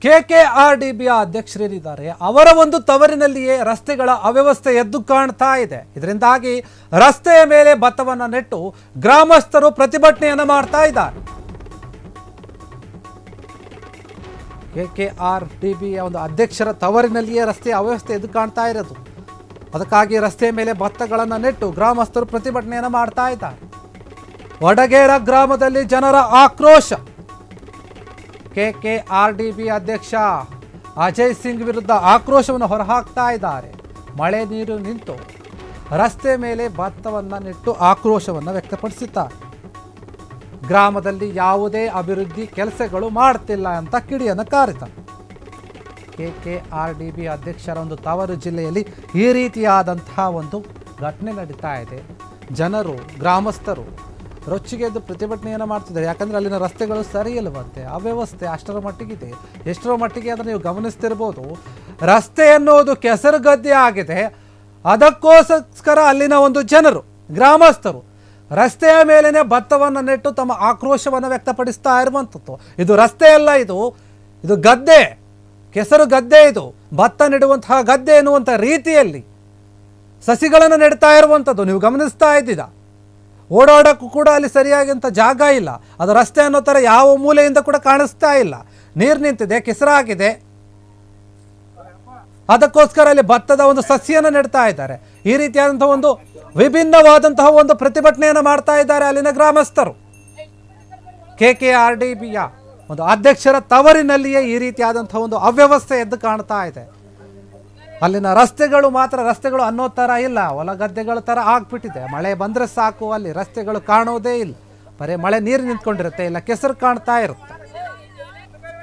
KKRDBಯ ಅಧ್ಯಕ್ಷರಿದ್ದಾರೆ. ಅವರ ಒಂದು ತವರಿನಲ್ಲಿಯೇ ರಸ್ತೆಗಳ ಅವ್ಯವಸ್ಥೆ ಎದ್ದು ಕಾಣ್ತಾ ಇದೆ. ಇದರಿಂದಾಗಿ ರಸ್ತೆಯ ಮೇಲೆ ಭತ್ತವನ್ನು ನೆಟ್ಟು ಗ್ರಾಮಸ್ಥರು ಪ್ರತಿಭಟನೆಯನ್ನು ಮಾಡ್ತಾ ಇದ್ದಾರೆ. KKRDBಯ ಒಂದು ಅಧ್ಯಕ್ಷರ ತವರಿನಲ್ಲಿಯೇ ರಸ್ತೆಯ ಅವ್ಯವಸ್ಥೆ ಎದ್ದು ಕಾಣ್ತಾ ಇರೋದು. ಅದಕ್ಕಾಗಿ ರಸ್ತೆಯ ಮೇಲೆ ಭತ್ತಗಳನ್ನು ನೆಟ್ಟು ಗ್ರಾಮಸ್ಥರು ಪ್ರತಿಭಟನೆಯನ್ನು ಮಾಡ್ತಾ ಇದ್ದಾರೆ. ವಡಗೇರ ಗ್ರಾಮದಲ್ಲಿ ಜನರ ಆಕ್ರೋಶ. KKRDB ಅಧ್ಯಕ್ಷ ಅಜಯ್ ಸಿಂಗ್ ವಿರುದ್ಧ ಆಕ್ರೋಶವನ್ನು ಹೊರಹಾಕ್ತಾ ಇದ್ದಾರೆ. ಮಳೆ ನೀರು ನಿಂತು ರಸ್ತೆ ಮೇಲೆ ಭತ್ತವನ್ನು ನೆಟ್ಟು ಆಕ್ರೋಶವನ್ನು ವ್ಯಕ್ತಪಡಿಸಿದ್ದಾರೆ. ಗ್ರಾಮದಲ್ಲಿ ಯಾವುದೇ ಅಭಿವೃದ್ಧಿ ಕೆಲಸಗಳು ಮಾಡ್ತಿಲ್ಲ ಅಂತ ಕಿಡಿಯನ್ನು ಕಾರಿದ್ದಾರೆ. KKRDB ಅಧ್ಯಕ್ಷರ ಒಂದು ತವರು ಜಿಲ್ಲೆಯಲ್ಲಿ ಈ ರೀತಿಯಾದಂತಹ ಒಂದು ಘಟನೆ ನಡೀತಾ ಇದೆ. ಜನರು ಗ್ರಾಮಸ್ಥರು ರೊಚ್ಚಿಗೆದ್ದು ಪ್ರತಿಭಟನೆಯನ್ನು ಮಾಡ್ತಿದ್ದಾರೆ. ಯಾಕಂದರೆ ಅಲ್ಲಿನ ರಸ್ತೆಗಳು ಸರಿ ಇಲ್ಲವಂತೆ, ಅವ್ಯವಸ್ಥೆ ಅಷ್ಟರ ಮಟ್ಟಿಗಿದೆ. ಎಷ್ಟರ ಮಟ್ಟಿಗೆ ಅದನ್ನು ನೀವು ಗಮನಿಸ್ತಿರ್ಬೋದು. ರಸ್ತೆ ಅನ್ನೋದು ಕೆಸರು ಗದ್ದೆ ಆಗಿದೆ. ಅದಕ್ಕೋಸ್ಕರ ಅಲ್ಲಿನ ಒಂದು ಜನರು ಗ್ರಾಮಸ್ಥರು ರಸ್ತೆಯ ಮೇಲೇ ಭತ್ತವನ್ನು ನೆಟ್ಟು ತಮ್ಮ ಆಕ್ರೋಶವನ್ನು ವ್ಯಕ್ತಪಡಿಸ್ತಾ ಇರುವಂಥದ್ದು. ಇದು ರಸ್ತೆ ಅಲ್ಲ, ಇದು ಗದ್ದೆ, ಕೆಸರು ಗದ್ದೆ. ಇದು ಭತ್ತ ನೆಡುವಂತಹ ಗದ್ದೆ ಎನ್ನುವಂಥ ರೀತಿಯಲ್ಲಿ ಸಸಿಗಳನ್ನು ನೆಡ್ತಾ ಇರುವಂಥದ್ದು ನೀವು ಗಮನಿಸ್ತಾ ಇದ್ದೀರಾ. ಓಡಾಡೋಕ್ಕೂ ಕೂಡ ಅಲ್ಲಿ ಸರಿಯಾಗಿಂತ ಜಾಗ ಇಲ್ಲ. ಅದು ರಸ್ತೆ ಅನ್ನೋ ಥರ ಯಾವ ಮೂಲೆಯಿಂದ ಕೂಡ ಕಾಣಿಸ್ತಾ ಇಲ್ಲ. ನೀರು ನಿಂತಿದೆ, ಕೆಸರಾಗಿದೆ. ಅದಕ್ಕೋಸ್ಕರ ಅಲ್ಲಿ ಭತ್ತದ ಒಂದು ಸಸಿಯನ್ನು ನೆಡ್ತಾ ಇದ್ದಾರೆ. ಈ ರೀತಿಯಾದಂತಹ ಒಂದು ವಿಭಿನ್ನವಾದಂತಹ ಒಂದು ಪ್ರತಿಭಟನೆಯನ್ನು ಮಾಡ್ತಾ ಇದ್ದಾರೆ ಅಲ್ಲಿನ ಗ್ರಾಮಸ್ಥರು. KKRDBಯ ಒಂದು ಅಧ್ಯಕ್ಷರ ತವರಿನಲ್ಲಿಯೇ ಈ ರೀತಿಯಾದಂತಹ ಒಂದು ಅವ್ಯವಸ್ಥೆ ಎದ್ದು ಕಾಣ್ತಾ ಇದೆ. ಅಲ್ಲಿನ ರಸ್ತೆಗಳು ಮಾತ್ರ ರಸ್ತೆಗಳು ಅನ್ನೋ ಥರ ಇಲ್ಲ, ಹೊಲ ಗದ್ದೆಗಳ ಥರ ಆಗ್ಬಿಟ್ಟಿದೆ. ಮಳೆ ಬಂದರೆ ಸಾಕು, ಅಲ್ಲಿ ರಸ್ತೆಗಳು ಕಾಣೋದೇ ಇಲ್ಲ. ಬರೀ ಮಳೆ ನೀರು ನಿಂತ್ಕೊಂಡಿರುತ್ತೆ, ಇಲ್ಲ ಕೆಸರು ಕಾಣ್ತಾ ಇರುತ್ತೆ.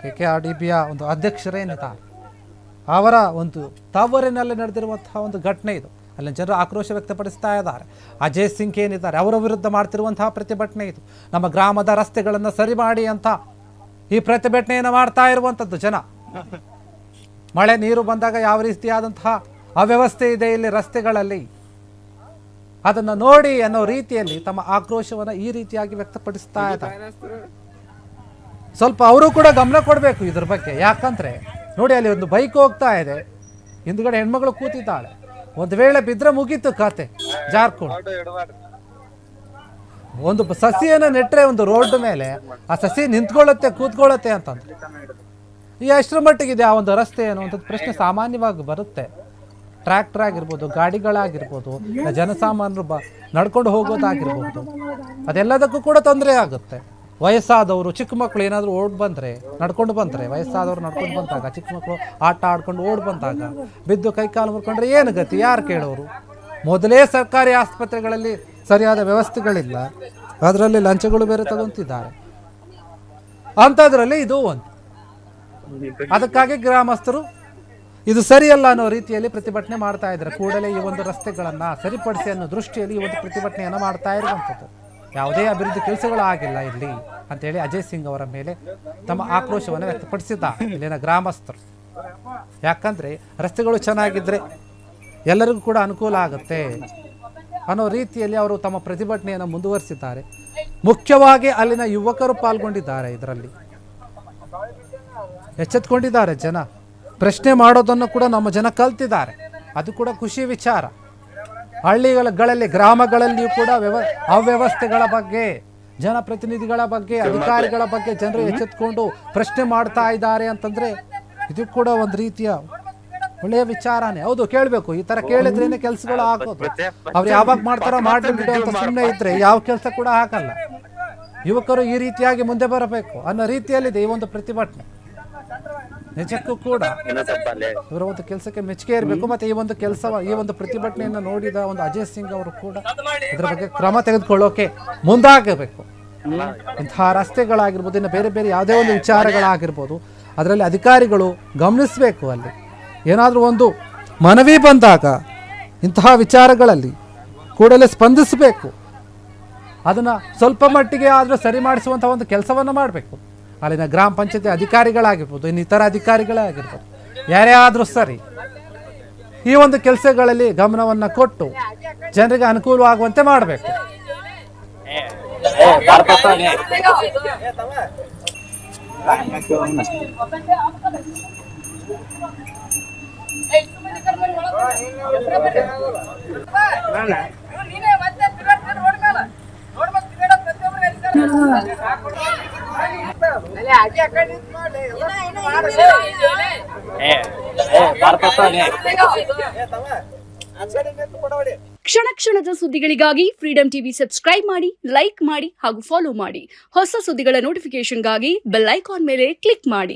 KKRDBಯ ಒಂದು ಅಧ್ಯಕ್ಷರೇನಿದ್ದಾರೆ ಅವರ ಒಂದು ತವರಿನಲ್ಲಿ ನಡೆದಿರುವಂತಹ ಒಂದು ಘಟನೆ ಇದು. ಅಲ್ಲಿನ ಜನರು ಆಕ್ರೋಶ ವ್ಯಕ್ತಪಡಿಸ್ತಾ ಇದ್ದಾರೆ. ಅಜಯ್ ಸಿಂಗ್ ಏನಿದ್ದಾರೆ ಅವರ ವಿರುದ್ಧ ಮಾಡ್ತಿರುವಂತಹ ಪ್ರತಿಭಟನೆ ಇದು. ನಮ್ಮ ಗ್ರಾಮದ ರಸ್ತೆಗಳನ್ನು ಸರಿ ಮಾಡಿ ಅಂತ ಈ ಪ್ರತಿಭಟನೆಯನ್ನು ಮಾಡ್ತಾ ಇರುವಂಥದ್ದು ಜನ. ಮಳೆ ನೀರು ಬಂದಾಗ ಯಾವ ರೀತಿಯಾದಂತಹ ಅವ್ಯವಸ್ಥೆ ಇದೆ ಇಲ್ಲಿ ರಸ್ತೆಗಳಲ್ಲಿ, ಅದನ್ನು ನೋಡಿ ಅನ್ನೋ ರೀತಿಯಲ್ಲಿ ತಮ್ಮ ಆಕ್ರೋಶವನ್ನು ಈ ರೀತಿಯಾಗಿ ವ್ಯಕ್ತಪಡಿಸ್ತಾ ಇದ್ದಾರೆ. ಸ್ವಲ್ಪ ಅವರು ಕೂಡ ಗಮನ ಕೊಡಬೇಕು ಇದ್ರ ಬಗ್ಗೆ. ಯಾಕಂದ್ರೆ ನೋಡಿ, ಅಲ್ಲಿ ಒಂದು ಬೈಕ್ ಹೋಗ್ತಾ ಇದೆ, ಹಿಂದ್ಗಡೆ ಹೆಣ್ಮಗಳು ಕೂತಿದ್ದಾಳೆ. ಒಂದು ವೇಳೆ ಬಿದ್ರೆ ಮುಗೀತು ಕತೆ, ಜಾರ್ಕೊಂಡು. ಒಂದು ಸಸಿಯನ್ನು ನೆಟ್ಟರೆ ಒಂದು ರೋಡ್ ಮೇಲೆ ಆ ಸಸಿ ನಿಂತ್ಕೊಳ್ಳುತ್ತೆ, ಕೂತ್ಕೊಳ್ಳುತ್ತೆ ಅಂತಂದ್ರೆ ಎಷ್ಟರ ಮಟ್ಟಿಗಿದೆ ಆ ಒಂದು ರಸ್ತೆ ಅನ್ನುವಂಥದ್ದು ಪ್ರಶ್ನೆ ಸಾಮಾನ್ಯವಾಗಿ ಬರುತ್ತೆ. ಟ್ರ್ಯಾಕ್ಟರ್ ಆಗಿರ್ಬೋದು, ಗಾಡಿಗಳಾಗಿರ್ಬೋದು, ಜನಸಾಮಾನ್ಯರು ನಡ್ಕೊಂಡು ಹೋಗೋದಾಗಿರ್ಬೋದು, ಅದೆಲ್ಲದಕ್ಕೂ ಕೂಡ ತೊಂದರೆ ಆಗುತ್ತೆ. ವಯಸ್ಸಾದವರು, ಚಿಕ್ಕ ಮಕ್ಕಳು ಏನಾದರೂ ಓಡ್ ಬಂದರೆ, ನಡ್ಕೊಂಡು ಬಂದರೆ, ವಯಸ್ಸಾದವರು ನಡ್ಕೊಂಡು ಬಂದಾಗ, ಚಿಕ್ಕ ಮಕ್ಕಳು ಆಟ ಆಡ್ಕೊಂಡು ಓಡ್ ಬಂದಾಗ ಬಿದ್ದು ಕೈಕಾಲು ಮುರ್ಕೊಂಡ್ರೆ ಏನು ಗತಿ, ಯಾರು ಕೇಳೋರು? ಮೊದಲೇ ಸರ್ಕಾರಿ ಆಸ್ಪತ್ರೆಗಳಲ್ಲಿ ಸರಿಯಾದ ವ್ಯವಸ್ಥೆಗಳಿಲ್ಲ, ಅದರಲ್ಲಿ ಲಂಚಗಳು ಬೇರೆ ತಗೊಂತಿದ್ದಾರೆ. ಅಂಥದ್ರಲ್ಲಿ ಇದು ಒಂದು. ಅದಕ್ಕಾಗಿ ಗ್ರಾಮಸ್ಥರು ಇದು ಸರಿಯಲ್ಲ ಅನ್ನೋ ರೀತಿಯಲ್ಲಿ ಪ್ರತಿಭಟನೆ ಮಾಡ್ತಾ ಇದ್ದಾರೆ. ಕೂಡಲೇ ಈ ಒಂದು ರಸ್ತೆಗಳನ್ನು ಸರಿಪಡಿಸಿ ಅನ್ನೋ ದೃಷ್ಟಿಯಲ್ಲಿ ಈ ಒಂದು ಪ್ರತಿಭಟನೆಯನ್ನು ಮಾಡ್ತಾ ಇರುವಂಥದ್ದು. ಯಾವುದೇ ಅಭಿವೃದ್ಧಿ ಕೆಲಸಗಳು ಆಗಿಲ್ಲ ಇಲ್ಲಿ ಅಂತೇಳಿ ಅಜಯ್ ಸಿಂಗ್ ಅವರ ಮೇಲೆ ತಮ್ಮ ಆಕ್ರೋಶವನ್ನು ವ್ಯಕ್ತಪಡಿಸಿದ್ದಾರೆ ಇಲ್ಲಿನ ಗ್ರಾಮಸ್ಥರು. ಯಾಕಂದರೆ ರಸ್ತೆಗಳು ಚೆನ್ನಾಗಿದ್ದರೆ ಎಲ್ಲರಿಗೂ ಕೂಡ ಅನುಕೂಲ ಆಗುತ್ತೆ ಅನ್ನೋ ರೀತಿಯಲ್ಲಿ ಅವರು ತಮ್ಮ ಪ್ರತಿಭಟನೆಯನ್ನು ಮುಂದುವರಿಸಿದ್ದಾರೆ. ಮುಖ್ಯವಾಗಿ ಅಲ್ಲಿನ ಯುವಕರು ಪಾಲ್ಗೊಂಡಿದ್ದಾರೆ. ಇದರಲ್ಲಿ ಎಚ್ಚೆತ್ಕೊಂಡಿದ್ದಾರೆ ಜನ. ಪ್ರಶ್ನೆ ಮಾಡೋದನ್ನು ಕೂಡ ನಮ್ಮ ಜನ ಕಲ್ತಿದ್ದಾರೆ. ಅದು ಕೂಡ ಖುಷಿ ವಿಚಾರ. ಹಳ್ಳಿಗಳಲ್ಲಿ, ಗ್ರಾಮಗಳಲ್ಲಿಯೂ ಕೂಡ ಅವ್ಯವಸ್ಥೆಗಳ ಬಗ್ಗೆ, ಜನಪ್ರತಿನಿಧಿಗಳ ಬಗ್ಗೆ, ಅಧಿಕಾರಿಗಳ ಬಗ್ಗೆ ಜನರು ಎಚ್ಚೆತ್ಕೊಂಡು ಪ್ರಶ್ನೆ ಮಾಡ್ತಾ ಇದ್ದಾರೆ ಅಂತಂದರೆ ಇದು ಕೂಡ ಒಂದು ರೀತಿಯ ಒಳ್ಳೆಯ ವಿಚಾರನೇ. ಹೌದು, ಕೇಳಬೇಕು. ಈ ಥರ ಕೇಳಿದ್ರೇನೆ ಕೆಲಸಗಳು ಆಗೋದು. ಅವ್ರು ಯಾವಾಗ ಮಾಡ್ತಾರೋ ಮಾಡಲಿ ಬಿಡು ಅಂತ ಸುಮ್ಮನೆ ಇದ್ರೆ ಯಾವ ಕೆಲಸ ಕೂಡ ಆಗಲ್ಲ. ಯುವಕರು ಈ ರೀತಿಯಾಗಿ ಮುಂದೆ ಬರಬೇಕು ಅನ್ನೋ ರೀತಿಯಲ್ಲಿದೆ ಈ ಒಂದು ಪ್ರತಿಭಟನೆ. ನಿಜಕ್ಕೂ ಕೂಡ ಇವರ ಒಂದು ಕೆಲಸಕ್ಕೆ ಮೆಚ್ಚುಗೆ ಇರಬೇಕು. ಮತ್ತೆ ಈ ಒಂದು ಪ್ರತಿಭಟನೆಯನ್ನು ನೋಡಿದ ಒಂದು ಅಜಯ್ ಸಿಂಗ್ ಅವರು ಕೂಡ ಇದರ ಬಗ್ಗೆ ಕ್ರಮ ತೆಗೆದುಕೊಳ್ಳೋಕೆ ಮುಂದಾಗಬೇಕು. ಇಂತಹ ರಸ್ತೆಗಳಾಗಿರ್ಬೋದು, ಇನ್ನು ಬೇರೆ ಬೇರೆ ಯಾವುದೇ ಒಂದು ವಿಚಾರಗಳಾಗಿರ್ಬೋದು, ಅದರಲ್ಲಿ ಅಧಿಕಾರಿಗಳು ಗಮನಿಸಬೇಕು. ಅಲ್ಲಿ ಏನಾದರೂ ಒಂದು ಮನವಿ ಬಂದಾಗ ಇಂತಹ ವಿಚಾರಗಳಲ್ಲಿ ಕೂಡಲೇ ಸ್ಪಂದಿಸಬೇಕು. ಅದನ್ನು ಸ್ವಲ್ಪ ಮಟ್ಟಿಗೆ ಆದರೂ ಸರಿ ಮಾಡಿಸುವಂಥ ಒಂದು ಕೆಲಸವನ್ನು ಮಾಡಬೇಕು. ಅಲ್ಲಿನ ಗ್ರಾಮ ಪಂಚಾಯತಿ ಅಧಿಕಾರಿಗಳಾಗಿರ್ಬೋದು, ಇನ್ನಿತರ ಅಧಿಕಾರಿಗಳಾಗಿರ್ಬೋದು, ಯಾರೇ ಆದರೂ ಸರಿ ಈ ಒಂದು ಕೆಲಸಗಳಲ್ಲಿ ಗಮನವನ್ನು ಕೊಟ್ಟು ಜನರಿಗೆ ಅನುಕೂಲವಾಗುವಂತೆ ಮಾಡಬೇಕು. ಕ್ಷಣ ಕ್ಷಣದ ಸುದ್ದಿಗಳಿಗಾಗಿ ಫ್ರೀಡಂ ಟಿವಿ ಸಬ್ಸ್ಕ್ರೈಬ್ ಮಾಡಿ, ಲೈಕ್ ಮಾಡಿ ಹಾಗೂ ಫಾಲೋ ಮಾಡಿ. ಹೊಸ ಸುದ್ದಿಗಳ ನೋಟಿಫಿಕೇಶನ್ಗಾಗಿ ಬೆಲ್ ಐಕಾನ್ ಮೇಲೆ ಕ್ಲಿಕ್ ಮಾಡಿ.